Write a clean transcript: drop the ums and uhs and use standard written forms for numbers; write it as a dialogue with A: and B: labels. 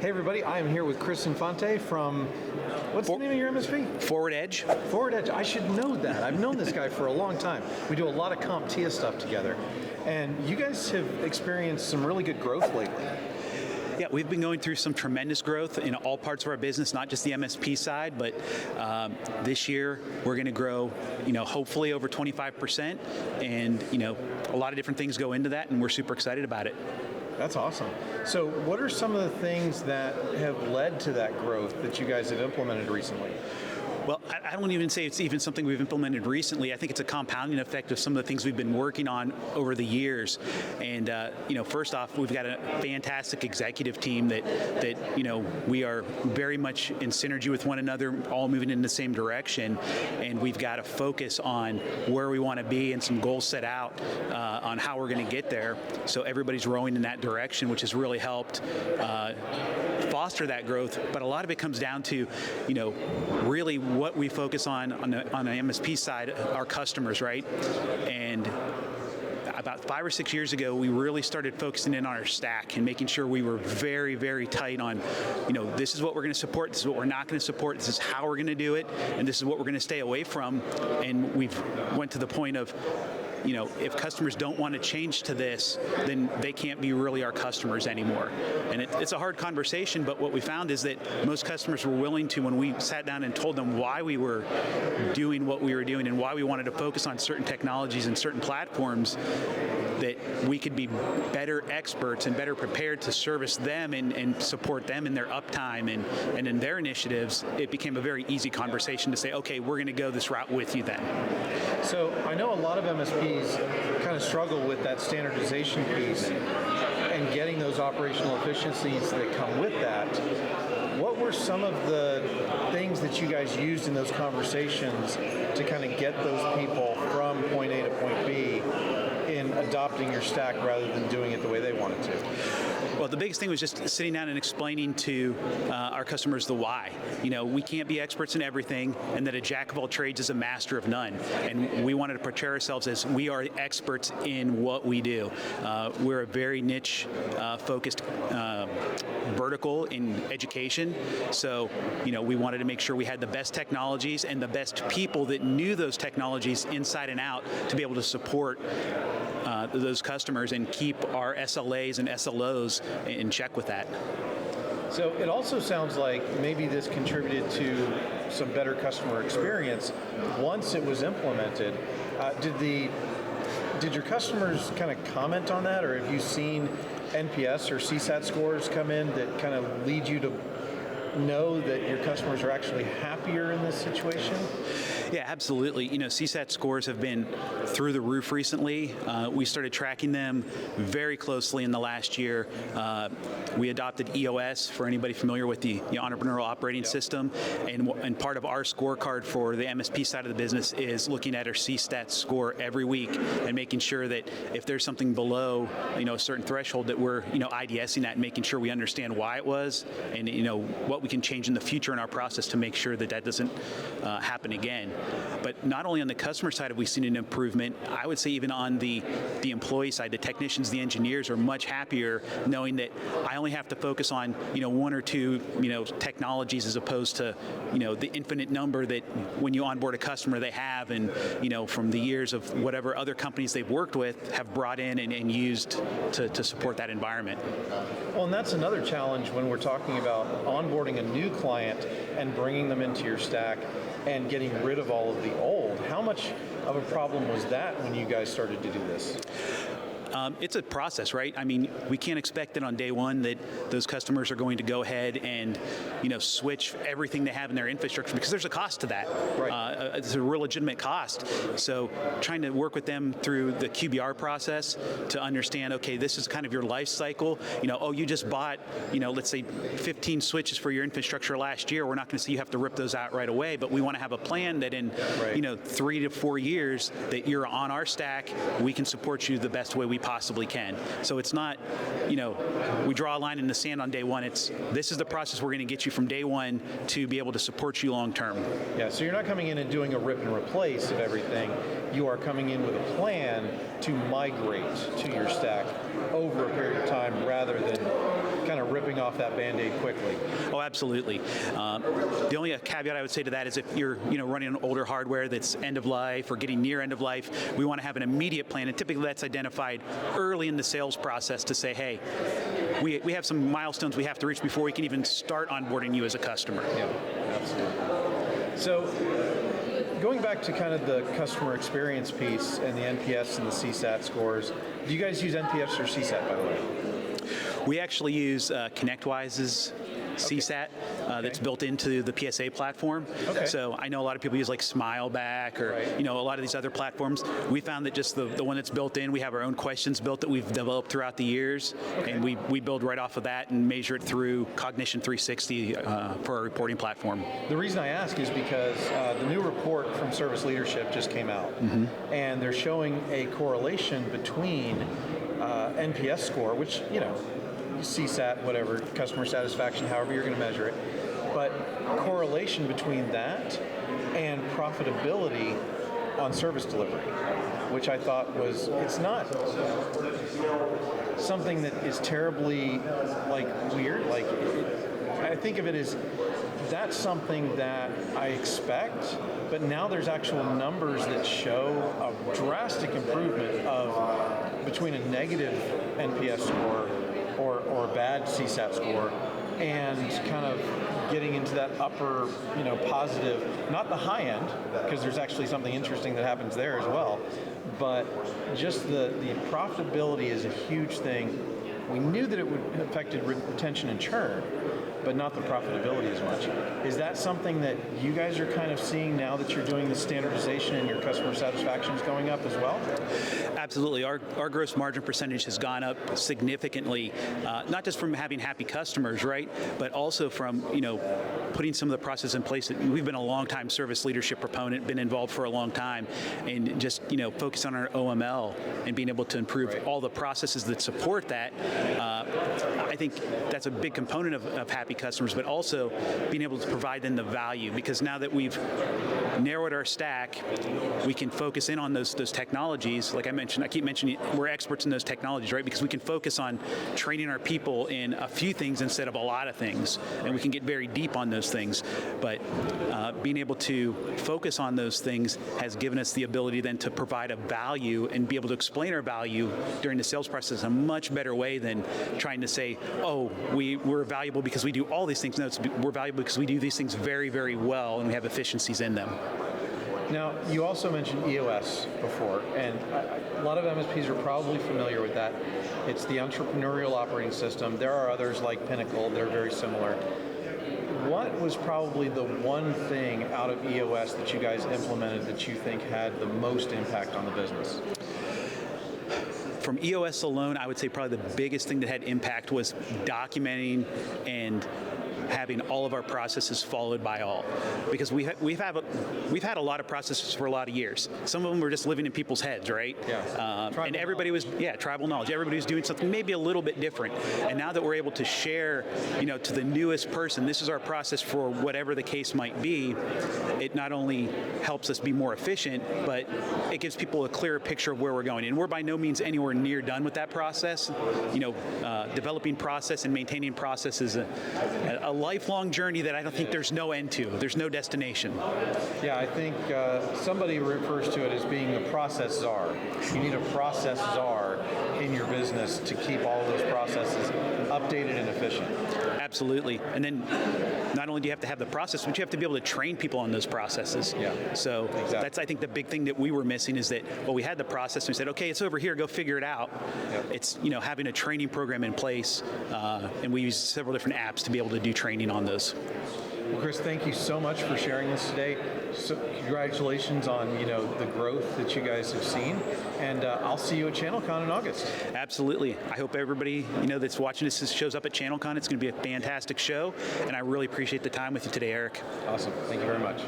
A: Hey everybody, I am here with Chris Infante from, what's the name of your MSP?
B: Forward Edge.
A: Forward Edge, I should know that. I've known this guy for a long time. We do a lot of CompTIA stuff together. And you guys have experienced some really good growth lately.
B: Yeah, we've been going through some tremendous growth in all parts of our business, not just the MSP side, but this year we're going to grow, hopefully over 25%, and a lot of different things go into that, and we're super excited about it.
A: That's awesome. So what are some of the things that have led to that growth that you guys have implemented recently?
B: Well, I don't even say it's even something we've implemented recently. I think it's a compounding effect of some of the things we've been working on over the years. And first off, we've got a fantastic executive team that we are very much in synergy with one another, all moving in the same direction. And we've got to focus on where we want to be and some goals set out on how we're going to get there. So everybody's rowing in that direction, which has really helped foster that growth. But a lot of it comes down to, really what we focus on the MSP side, our customers, right? And about 5 or 6 years ago, we really started focusing in on our stack and making sure we were very, very tight on, this is what we're going to support, this is what we're not going to support, this is how we're going to do it, and this is what we're going to stay away from. And we've went to the point of, if customers don't want to change to this, then they can't be really our customers anymore. And it's a hard conversation, but what we found is that most customers were willing to, when we sat down and told them why we were doing what we were doing and why we wanted to focus on certain technologies and certain platforms, that we could be better experts and better prepared to service them and support them in their uptime and in their initiatives. It became a very easy conversation to say, okay, we're going to go this route with you then.
A: So I know a lot of MSPs kind of struggle with that standardization piece and getting those operational efficiencies that come with that. What were some of the things that you guys used in those conversations to kind of get those people from point A to point B in adopting your stack rather than doing it the way they wanted to?
B: Well, the biggest thing was just sitting down and explaining to our customers the why. We can't be experts in everything, and that a jack of all trades is a master of none. And we wanted to portray ourselves as we are experts in what we do. We're a very niche focused vertical in education. So, we wanted to make sure we had the best technologies and the best people that knew those technologies inside and out to be able to support those customers and keep our SLAs and SLOs in check with that.
A: So it also sounds like maybe this contributed to some better customer experience once it was implemented. Did your customers kind of comment on that, or have you seen NPS or CSAT scores come in that kind of lead you to know that your customers are actually happier in this situation?
B: Yeah, absolutely. CSAT scores have been through the roof recently. We started tracking them very closely in the last year. We adopted EOS, for anybody familiar with the entrepreneurial operating system, and part of our scorecard for the MSP side of the business is looking at our CSAT score every week and making sure that if there's something below a certain threshold that we're IDSing that and making sure we understand why it was and what we can change in the future in our process to make sure that doesn't happen again. But not only on the customer side have we seen an improvement, I would say even on the employee side, the technicians, the engineers are much happier knowing that I only have to focus on one or two technologies as opposed to the infinite number that when you onboard a customer they have, and from the years of whatever other companies they've worked with have brought in and used to support that environment.
A: Well, and that's another challenge when we're talking about onboarding a new client and bringing them into your stack and getting rid of all of the old. How much of a problem was that when you guys started to do this?
B: It's a process, right? I mean, we can't expect that on day one that those customers are going to go ahead and, switch everything they have in their infrastructure, because there's a cost to that.
A: Right.
B: It's a real legitimate cost. So trying to work with them through the QBR process to understand, okay, this is kind of your life cycle. You just bought, let's say 15 switches for your infrastructure last year. We're not going to say you have to rip those out right away, but we want to have a plan that in, 3 to 4 years that you're on our stack, we can support you the best way we possibly can. So it's not, we draw a line in the sand on day one. This is the process we're going to get you from day one to be able to support you long term.
A: Yeah, so you're not coming in and doing a rip and replace of everything. You are coming in with a plan to migrate to your stack over a period of time rather than kind of ripping off that Band-Aid quickly.
B: Oh, absolutely. The only caveat I would say to that is if you're running an older hardware that's end of life or getting near end of life, we want to have an immediate plan, and typically that's identified early in the sales process to say, hey, we have some milestones we have to reach before we can even start onboarding you as a customer.
A: Yeah, absolutely. So going back to kind of the customer experience piece and the NPS and the CSAT scores, do you guys use NPS or CSAT, by the way?
B: We actually use ConnectWise's CSAT that's built into the PSA platform.
A: Okay.
B: So I know a lot of people use like Smileback or a lot of these other platforms. We found that just the one that's built in, we have our own questions built that we've developed throughout the years, and we build right off of that and measure it through Cognition 360 for our reporting platform.
A: The reason I ask is because the new report from Service Leadership just came out, and they're showing a correlation between NPS score, which, CSAT, whatever, customer satisfaction, however you're going to measure it, but correlation between that and profitability on service delivery, which I thought was, it's not something that is terribly weird. I think of it as that's something that I expect, but now there's actual numbers that show a drastic improvement of between a negative NPS score or a bad CSAT score and kind of getting into that upper, positive, not the high end, because there's actually something interesting that happens there as well, but just the profitability is a huge thing. We knew that it would affected retention and churn, but not the profitability as much. Is that something that you guys are kind of seeing now that you're doing the standardization and your customer satisfaction is going up as well?
B: Absolutely. Our gross margin percentage has gone up significantly, not just from having happy customers, right, but also from, putting some of the processes in place. We've been a long-time service leadership proponent, been involved for a long time, and just, focus on our OML and being able to improve all the processes that support that. I think that's a big component of happy customers, but also being able to provide them the value, because now that we've narrowed our stack, we can focus in on those technologies. Like I keep mentioning, we're experts in those technologies, right? Because we can focus on training our people in a few things instead of a lot of things, and we can get very deep on those things. But being able to focus on those things has given us the ability then to provide a value and be able to explain our value during the sales process in a much better way than trying to say, oh, we're valuable because we do all these things. No, we're valuable because we do these things very, very well, and we have efficiencies in them.
A: Now, you also mentioned EOS before, and a lot of MSPs are probably familiar with that. It's the entrepreneurial operating system. There are others like Pinnacle that are very similar. What was probably the one thing out of EOS that you guys implemented that you think had the most impact on the business?
B: From EOS alone, I would say probably the biggest thing that had impact was documenting and having all of our processes followed by all, because we've had a lot of processes for a lot of years. Some of them were just living in people's heads, right?
A: Yeah.
B: And everybody was tribal knowledge. Everybody was doing something maybe a little bit different. And now that we're able to share, to the newest person, this is our process for whatever the case might be, it not only helps us be more efficient, but it gives people a clearer picture of where we're going. And we're by no means anywhere near done with that process. Developing process and maintaining process is a lifelong journey that I don't think there's no end to. There's no destination. Yeah,
A: I think somebody refers to it as being the process czar. You need a process czar in your business to keep all of those processes updated and efficient.
B: Absolutely. And then not only do you have to have the process, but you have to be able to train people on those processes.
A: Yeah.
B: So that's, I think, the big thing that we were missing is that, we had the process and we said, okay, it's over here, go figure it out. Yep. It's, having a training program in place, and we use several different apps to be able to do training on those.
A: Well, Chris, thank you so much for sharing this today. So congratulations on, the growth that you guys have seen. And I'll see you at ChannelCon in August.
B: Absolutely. I hope everybody, that's watching this shows up at ChannelCon. It's going to be a fantastic show. And I really appreciate the time with you today, Eric.
A: Awesome. Thank you very much.